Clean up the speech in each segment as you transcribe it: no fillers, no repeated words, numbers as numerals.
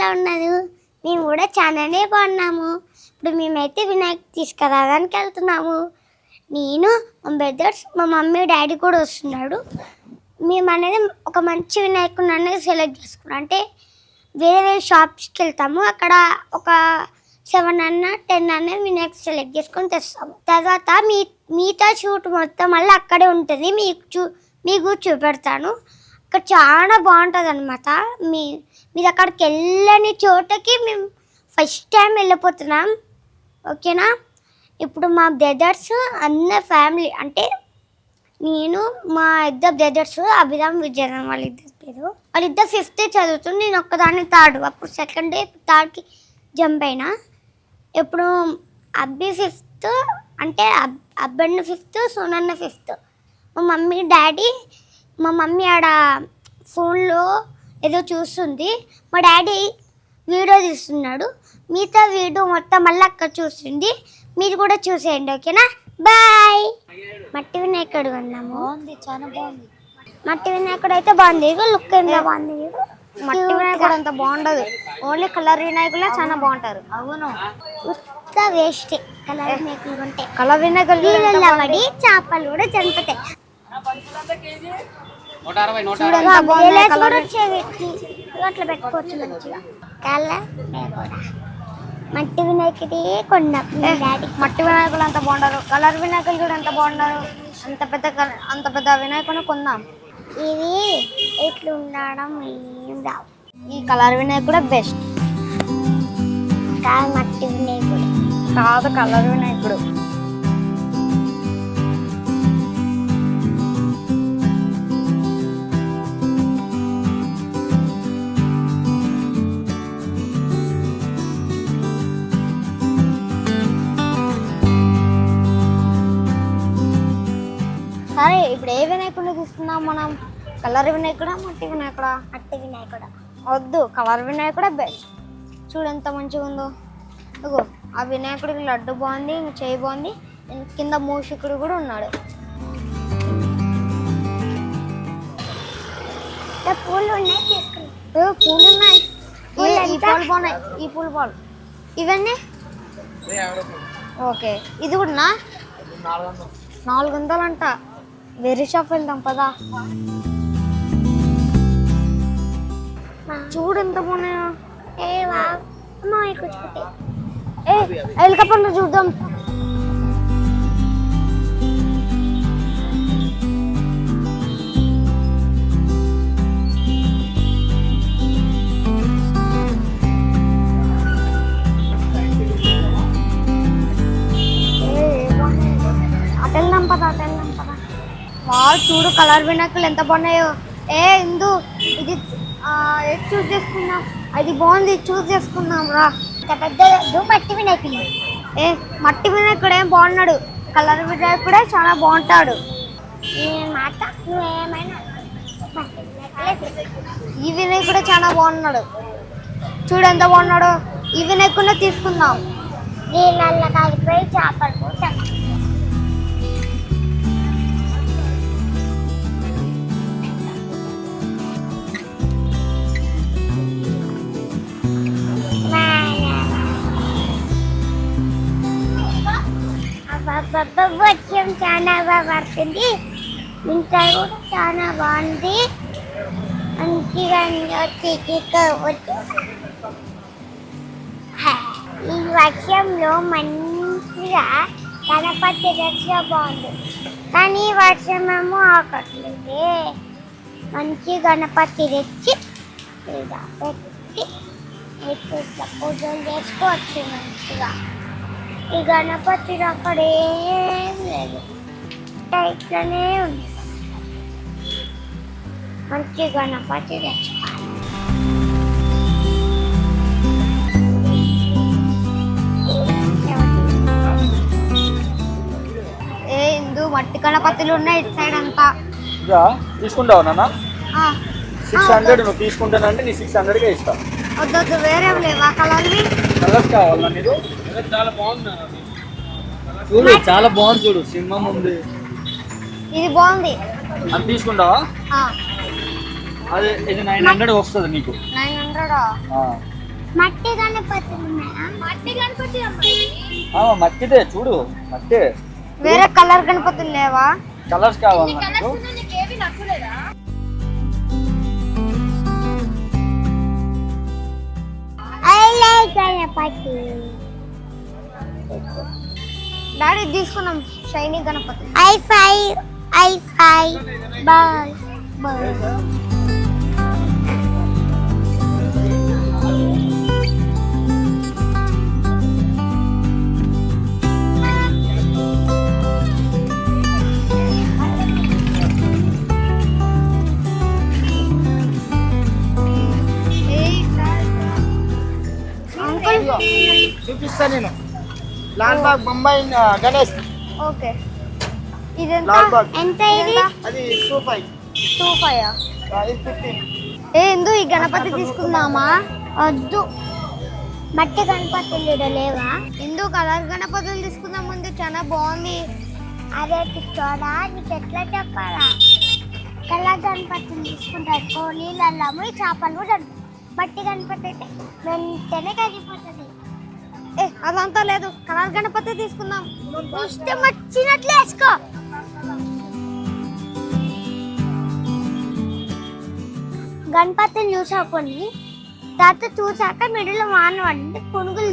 ఎలా ఉన్నారు? మేము కూడా చాలానే బాగున్నాము. ఇప్పుడు మేమైతే వినాయక్ తీసుకురావడానికి వెళ్తున్నాము. నేను మా బ్రదర్స్, మా మమ్మీ డాడీ కూడా వస్తున్నాడు. మేము అనేది ఒక మంచి వినాయకుని అనేది సెలెక్ట్ చేసుకున్నాం. అంటే వేరే వేరే షాప్స్కి వెళ్తాము. అక్కడ ఒక 7 అన్న 10 అనేది వినాయక్ సెలెక్ట్ చేసుకొని తెస్తాము. తర్వాత మిగతా షూట్ మొత్తం మళ్ళీ అక్కడే ఉంటుంది. మీకు చూపెడతాను. అక్కడ చాలా బాగుంటుంది అనమాట. మీరు అక్కడికి వెళ్ళని చోటకి మేము ఫస్ట్ టైం వెళ్ళిపోతున్నాం. ఓకేనా? ఇప్పుడు మా బ్రదర్స్ అన్న ఫ్యామిలీ, అంటే నేను మా ఇద్దరు బ్రదర్స్ అభిరామ్ విజయరామ్ వాళ్ళిద్దరు పేరు. వాళ్ళిద్దరు 5th చదువుతుంది, నేను ఒక్కదాన్ని 3rd. అప్పుడు 2nd థర్డ్కి జంప్ అయినా. ఇప్పుడు అబ్బి 5th, అంటే అబ్బన్న 5th, సోనన్న 5th. మా మమ్మీ డాడీ, మా మమ్మీ ఆడ ఫోన్లో ఏదో చూస్తుంది, మా డాడీ వీడియో తీస్తున్నాడు. మిగతా వీడియో మొత్తం మళ్ళీ అక్కడ చూస్తుంది. మీరు కూడా చూసేయండి. ఓకేనా? బాయ్. మట్టి వినాయకుడు అన్నాము. చాలా బాగుంది. మట్టి వినాయకుడు అయితే బాగుంది. లుక్ ఎంత బాగుంది. మట్టి వినాయకుడు అంత బాగుండదు. ఓన్లీ కలర్ వినాయకులే చాలా బాగుంటారు. అవును, ఉత్త వేస్ట్ కలర్ వినాయకులు ఉంటాయి. కలర్ వినాయకులు నీళ్ళల్లో పడి చేపలు కూడా చనిపోతాయి. అట్లా పెట్టుకోవచ్చు మంచిగా. మట్టి వినాయకుడి కొండ డాడీ. మట్టి వినాయకులు అంత బాగుంటారు. కలర్ వినాయకులు కూడా ఎంత బాగుంటారు. అంత పెద్ద వినాయకుని కొందాం. ఇది ఇట్లా ఉండడం ఏం రావు. ఈ కలర్ వినాయకుడే బెస్ట్. కాదు మట్టి వినాయకుడు కాదు, కలర్ వినాయకుడు. సరే, ఇప్పుడు ఏ వినాయకుడిని తీసుకుందాం మనం? కలర్ వినాయకుడా, మట్టి వినాయకుడా? మట్టి వినాయకుడు వద్దు, కలర్ వినాయకుడే బెస్ట్. చూడు ఎంత మంచిగా ఉందో. ఇగో ఆ వినాయకుడికి లడ్డు బాగుంది, చేయి బాగుంది, కింద మూషికుడు కూడా ఉన్నాడు. పూలు ఉన్నాయి, తీసుకున్నాం. పూలు ఉన్నాయి. ఈ పూలు బాగున్నాయి. ఈ పూలు బాగుంది. ఇవన్నీ ఓకే. ఇది కూడా 400 అంట. వేరే షాప్ వెళ్దాం పదా. చూడు ఎంత బాగున్నాయో. హెలికాప్టర్ చూద్దాం. అటెళ్దాం పదా. వాళ్ళు చూడు కలర్ వినాయకులు ఎంత బాగున్నాయో. ఇందు ఇది చూస్ చేసుకుందాం. అది బాగుంది, చూస్ చేసుకుందాం రా. పెద్ద మట్టి వినాయకుడు. మట్టి వినాయకుడు ఏం బాగున్నాడు, కలర్ వినాయకుడే చాలా బాగుంటాడు. మాట నువ్వేమైనా ఈ వినాయకుడే చాలా బాగున్నాడు. చూడు ఎంత బాగున్నాడు. ఈ వినాయకుడినే తీసుకుందాం. నీళ్ళల్లో కలిపోయి చేపలు పోతాం. వర్షం చాలా బాగా పడుతుంది. ఇంకా కూడా చాలా బాగుంది. మంచిగా ఈ వర్షంలో మంచిగా గణపతి రక్ష బాగుంది. కానీ వర్షం ఏమో ఆకట్లేదు. మంచి గణపతి తెచ్చి ఇలా పెట్టి ఇట్లా పూజలు చేసుకోవచ్చు మంచిగా. ఈ గణపతి అక్కడ ఏం లేదు, ఇట్లనే ఉంది. మంచి గణపతి తెచ్చుకోవాలి. ఇందు మట్టి గణపతులు ఉన్నాయి ఇటు సైడ్ అంతా. తీసుకుంటావు నాన్న? 600 నువ్వు తీసుకుంటానంటే నీ 600కే ఇస్తా. వద్దు, వేరే లేవా కలర్వి? కలర్స్ కావాలా నీకు? చాలా బాగుంది చూడు, చాలా బాగుంది చూడు. సింహం ఉంది. ఇది బాగుంది. అది తీసుకుంటావా? అది ఇది 900 వస్తుంది నీకు. 900 మట్టి గణపతి ఉన్నాయా? మట్టిదే చూడు, మట్టి. వేరే కలర్ గణపతులు లేవా? కలర్స్ కావాలి నాకు. I like Ganapati. డాడీ తీసుకున్నాం షైనీ గణపతి. ఐ5 బాయ్ బాయ్. అంకుల్ చూపిస్తా నేను. లాల్ బాగ్ బొంబాయి గణేష్. ఓకే, ఇదెంత? లాల్ బాగ్ ఎంత ఇది? అది 25. 25. ఇది 15. ఇందు ఈ గణపతి తీసుకుందామా? వద్దు, మట్టి గణపతులు ఈడ లేవా? ఇందు కలర్ గణపతులు తీసుకుందాం. ముందు చాలా బాగుంది. అదే చూడా, నీకు ఎట్లా చెప్పాలా? కలర్ గణపతులు తీసుకుంటారు, నీళ్ళల్లో చేపలు కూడా ఉంటాయి. మట్టి గణపతి అయితే వెంటనే కరిగిపోతుంది. అదంతా లేదు, కలర్ గణపతి తీసుకుందాం. ఇష్టం వచ్చినట్లు వేసుకో. గణపతిని చూసాకొని తర్వాత చూసాక మిడిలో వాన పడింది, పునుగులు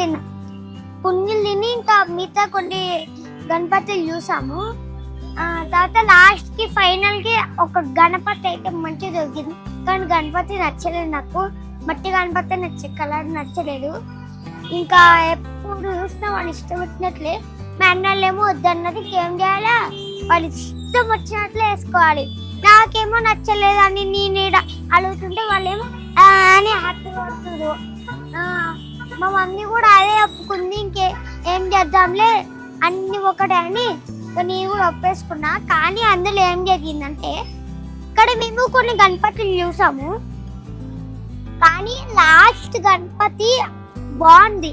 తిని ఇంకా మిగతా కొన్ని గణపతులు చూసాము. తర్వాత లాస్ట్ కి ఫైనల్ కి ఒక గణపతి అయితే మంచిగా దొరికింది, కానీ గణపతి నచ్చలేదు నాకు. మట్టి గణపతి కలర్ నచ్చలేదు. ఇంకా ఎప్పుడు చూసినా వాళ్ళు ఇష్టం వచ్చినట్లే. మా అన్నోళ్ళేమో వద్దన్నది, ఏం చేయాలా? వాళ్ళు ఇష్టం వచ్చినట్లే వేసుకోవాలి. నాకేమో నచ్చలేదు అని నేను అడుగుతుంటే వాళ్ళేమో అని హత్య కొడుతున్నారు. మా మమ్మీ కూడా అదే ఒప్పుకుంది, ఏం చేద్దాంలే అన్ని ఒకటే అని నేను కూడా ఒప్పేసుకున్నా. కానీ అందులో ఏం జరిగిందంటే, ఇక్కడ మేము కొన్ని గణపతులు చూసాము, కానీ లాస్ట్ గణపతి బాగుంది.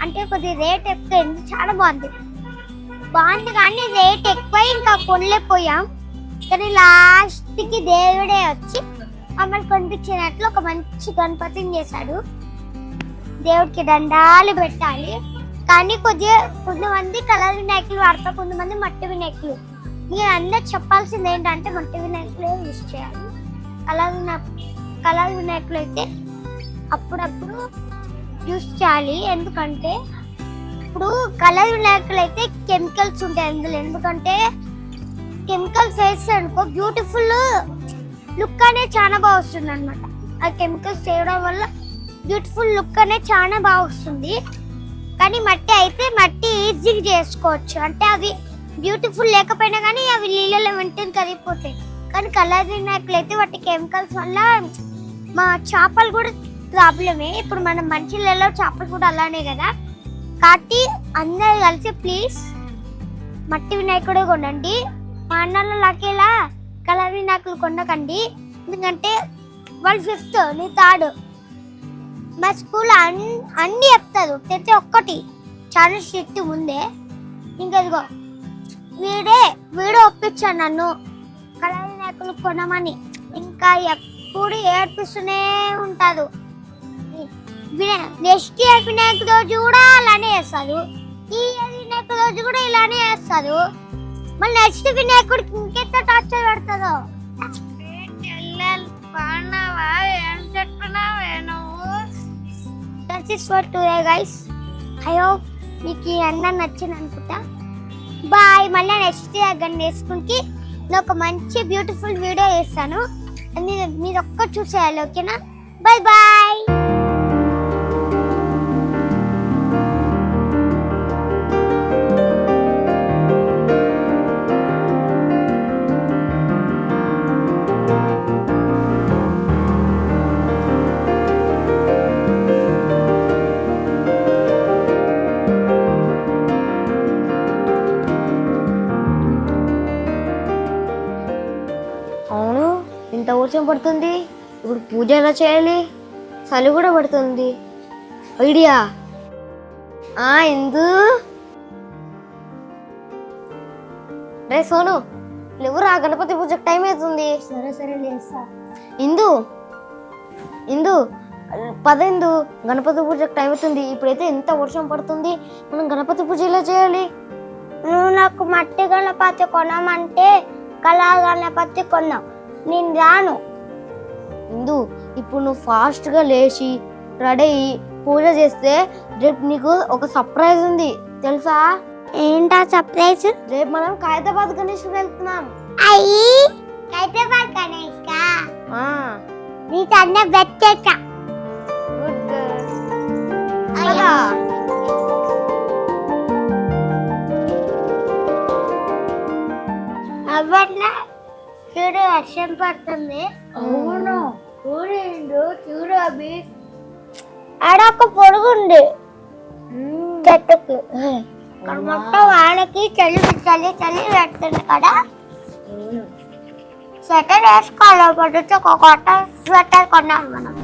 అంటే కొద్దిగా రేట్ ఎక్కువైంది, చాలా బాగుంది కానీ రేట్ ఎక్కువ ఇంకా కొనలేకపోయాం. కానీ లాస్ట్ కి దేవుడే వచ్చి మమ్మల్ని కొనిపించినట్లు ఒక మంచి గణపతిని చేశాడు. దేవుడికి దండాలు పెట్టాలి. కానీ కొంతమంది కలర్ వినాయకులు వాడతారు, కొంతమంది మట్టి వినాయకులు. మీరు అందరు చెప్పాల్సింది ఏంటంటే మట్టి వినాయకులే యూజ్ చేయాలి. కలర్ వినాయకులు అయితే అప్పుడప్పుడు యూజ్ చేయాలి. ఎందుకంటే ఇప్పుడు కలర్ వినాయకులు అయితే కెమికల్స్ ఉంటాయి అందులో. ఎందుకంటే కెమికల్స్ వేస్తే అనుకో బ్యూటిఫుల్ లుక్ అనేది చాలా బాగా వస్తుంది అనమాట. ఆ కెమికల్స్ చేయడం వల్ల బ్యూటిఫుల్ లుక్ అనేది చాలా బాగా వస్తుంది. కానీ మట్టి అయితే మట్టి ఈజీగా చేసుకోవచ్చు. అంటే అవి బ్యూటిఫుల్ లేకపోయినా కానీ అవి నీళ్ళలో వెంటనే కరిగిపోతాయి. కానీ కలర్ వినాయకులు అయితే వాటి కెమికల్స్ వల్ల మా చేపలు కూడా ప్రాబ్లమే. ఇప్పుడు మనం మంచిళ్ళలో చేపలు కూడా అలానే కదా. కాబట్టి అందరు కలిసి ప్లీజ్ మట్టి వినాయకుడు కొనండి. మా అన్నలో లాకేలా కలర్ వినాయకులు కొనకండి. ఎందుకంటే వాళ్ళు 5th, నీ 3rd. మా స్కూల్ అన్ని చెప్తారు, ప్రతి ఒక్కటి చాలా స్ట్రిక్ట్ ముందే. ఇంకా ఇదిగో వీడే ఒప్పించాను నన్ను కలర్ వినాయకులు కొనమని. ఇంకా ఎప్పుడు ఏడ్పిస్తూనే ఉంటారు. నెక్స్ట్ ఇయర్ వినాయక రోజు కూడా అలానే చేస్తారు, ఈ ఇయర్ వినాయక రోజు కూడా ఇలానే చేస్తారు. మళ్ళీ నెక్స్ట్ వినాయకుడికి ఇంకెంత టార్చర్ పెడతారో. That's it for today guys. I hope మీకు ఈ అన్న నచ్చింది అనుకుంటా. బాయ్. మళ్ళీ నెక్స్ట్ ఇయర్ నేర్చుకుంటే నేను ఒక మంచి బ్యూటిఫుల్ వీడియో చేస్తాను, మీరు ఒక్కటి చూసేయాలి. ఓకేనా? Bye bye. అవును, ఇంత వర్షం పడుతుంది, ఇప్పుడు పూజ ఎలా చేయాలి? చలి కూడా పడుతుంది. ఐడియా. ఇందు రే సోను, లేవురా, గణపతి పూజకు టైం అవుతుంది. సరే లేస్తా. ఇందు పదైందు గణపతి పూజకు టైం అవుతుంది. ఇప్పుడైతే ఎంత వర్షం పడుతుంది, మనం గణపతి పూజ ఎలా చేయాలి? నువ్వు నాకు మట్టి గణపతి కొనమంటే కళా గణపతి కొన్నావు, నేను రాను. ఇందు ఇప్పుడు నువ్వు ఫాస్ట్గా లేచి రెడీ అయ్యి పూజ చేస్తే రేపు నీకు ఒక సర్ప్రైజ్ ఉంది తెలుసా? ఏంటా సర్ప్రైజ్? రేపు మనం ఖైరతాబాద్ గణేష్ వెళ్తున్నాం. అయ్యి హైదరాబాద్ గణేష్ కా? ఆ, నీ తన్న బెట్టేట. Good girl. అయ్యా. అవ్వట్లా చూడు వర్షం పడుతుంది. అవును, చూడు అవి ఆడొక పొడుగుంది చెట్టుకి. ఇక్కడ మొత్తం వానకి చలి చలి చలి పెడుతుంది కదా. స్వెటర్ వేసుకోవాలి, పడితే ఒక కొత్త స్వెటర్ కొన్నాను మనం.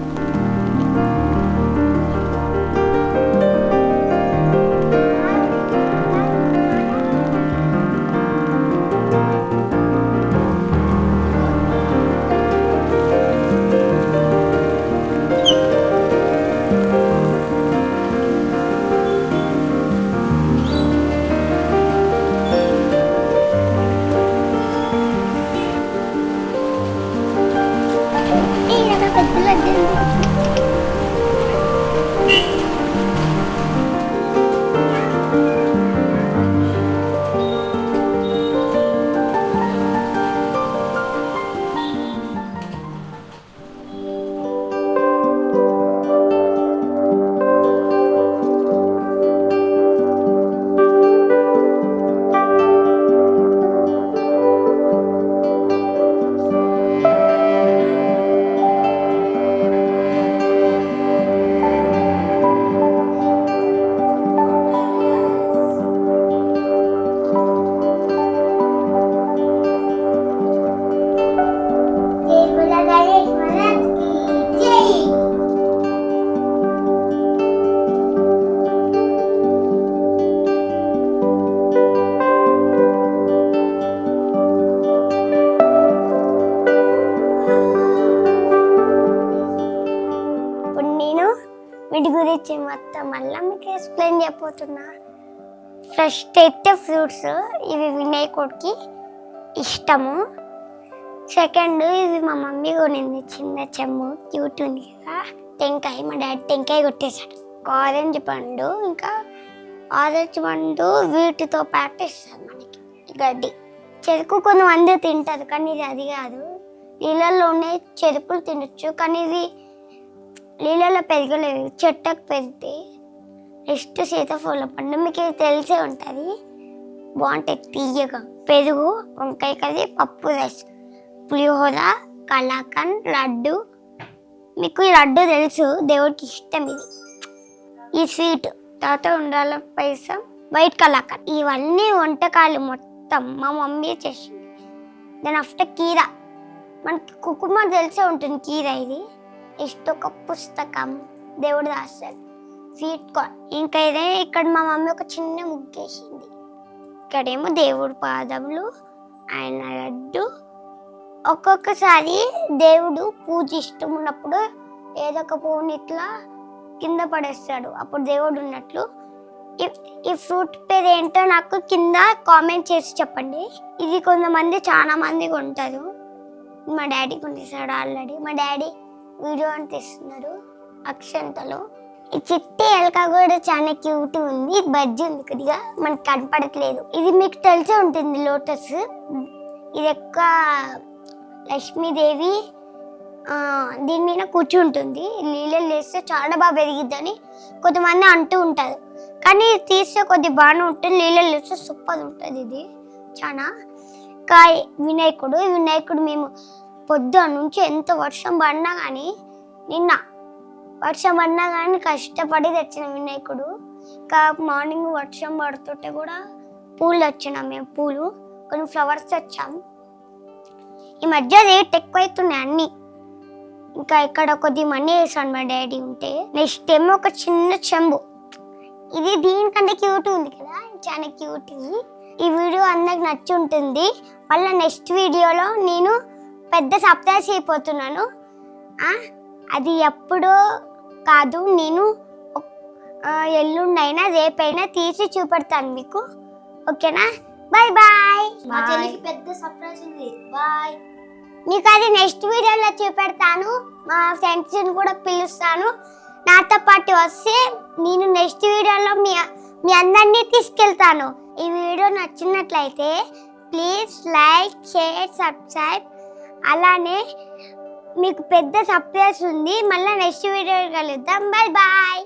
వీటి గురించి మొత్తం మళ్ళీ మీకు ఎక్స్ప్లెయిన్ చేయబోతున్నా. ఫస్ట్ అయితే ఫ్రూట్స్, ఇవి వినాయకుడికి ఇష్టము. సెకండ్ ఇవి మా మమ్మీ కొనింది, చిన్న చెమ్ము క్యూట్ ఉంది కదా. టెంకాయ, మా డాడీ టెంకాయ కొట్టేశాడు. ఆరెంజ్ పండు, ఇంకా ఆరెంజ్ పండు వీటితో పాటు ఇస్తారు మనకి గడ్డి. చెరుకు కొంతమంది తింటారు, కానీ ఇది అది కాదు. నీళ్ళల్లోనే చెరుకులు తినొచ్చు, కానీ ఇది నీళ్ళలో పెరగలేదు, చెట్టుకు పెరిగితే. నెక్స్ట్ సీతాఫల పండు, మీకు తెలిసే ఉంటుంది, బాగుంటుంది తీయగా. పెరుగు, వంకాయ కర్రీ, పప్పు రైస్, పులిహోర, కలాకండ్, లడ్డు. మీకు ఈ లడ్డు తెలుసు, దేవుడికి ఇష్టం ఇది. ఈ స్వీట్ తాత ఉండాల పాయసం, వైట్ కలాకండ్. ఇవన్నీ వంటకాలు మొత్తం మా మమ్మీ చేసింది. దాని ఆఫ్టర్ కీర, మనకి కుకుమ తెలిసే ఉంటుంది కీర. ఇది నెక్స్ట్ ఒక పుస్తకం దేవుడు రాస్తాడు, స్వీట్ కార్న్. ఇంకా ఇదే ఇక్కడ మా మమ్మీ ఒక చిన్న ముగ్గేసింది. ఇక్కడేమో దేవుడు పాదములు, ఆయన లడ్డు. ఒక్కొక్కసారి దేవుడు పూజ ఇష్టం ఉన్నప్పుడు ఏదో ఒక పువ్వుని ఇట్లా కింద పడేస్తాడు, అప్పుడు దేవుడు ఉన్నట్లు. ఈ ఫ్రూట్ పేరు ఏంటో నాకు కింద కామెంట్ చేసి చెప్పండి. ఇది కొంతమంది చాలా మంది కొంటారు. మా డాడీ కొనిస్తాడు ఆల్రెడీ. మా డాడీ వీడియో అని తీస్తున్నాడు అక్షంతలో. ఈ చిట్టి ఎలక కూడా చాలా క్యూట్ ఉంది. ఇది బజ్జి ఉంది, కొద్దిగా మనకు కనపడట్లేదు. ఇది మీకు తెలిసే ఉంటుంది, లోటస్. ఇది ఎక్కువ లక్ష్మీదేవి దీని మీద కూర్చుంటుంది. నీళ్ళలు వేస్తే చాలా బాగా పెరిగిద్దని కొంతమంది అంటూ ఉంటారు, కానీ తీస్తే కొద్ది బాగానే ఉంటుంది. నీళ్ళలు వేస్తే సూపర్ ఉంటుంది ఇది చాలా. కాయ వినాయకుడు మేము పొద్దున్న నుంచి ఎంత వర్షం పడినా కానీ, నిన్న వర్షం పడినా కానీ కష్టపడి తెచ్చిన వినాయకుడు. మార్నింగ్ వర్షం పడుతుంటే కూడా పూలు తెచ్చినాం మేము, పూలు కొన్ని ఫ్లవర్స్ తెచ్చాం. ఈ మధ్య రేట్ ఎక్కువ అవుతున్నాయి అన్నీ. ఇంకా ఇక్కడ కొద్ది మనీ వేసాను మా డాడీ ఉంటే. నెక్స్ట్ ఏమో ఒక చిన్న చెంబు, ఇది దీనికంటే క్యూట్ ఉంది కదా, చాలా క్యూట్. ఈ వీడియో అందరికి నచ్చి ఉంటుంది. మళ్ళీ నెక్స్ట్ వీడియోలో నేను పెద్ద సర్ప్రైజ్ అయిపోతున్నాను. అది ఎప్పుడో కాదు, నేను ఎల్లుండైనా రేపైనా తీసి చూపెడతాను మీకు. ఓకేనా? Bye bye. మా చెల్లికి పెద్ద సర్ప్రైజ్ ఉంది. బాయ్. మీకు అది నెక్స్ట్ వీడియోలో చూపెడతాను. మా ఫ్రెండ్స్ని కూడా పిలుస్తాను. నాతో పాటు వస్తే నేను నెక్స్ట్ వీడియోలో మీ అందరినీ తీసుకెళ్తాను. ఈ వీడియో నచ్చినట్లయితే ప్లీజ్ లైక్, షేర్, సబ్స్క్రైబ్. అలానే మీకు పెద్ద సర్ప్రైజ్ ఉంది. మళ్ళీ నెక్స్ట్ వీడియో కలుద్దాం. Bye bye.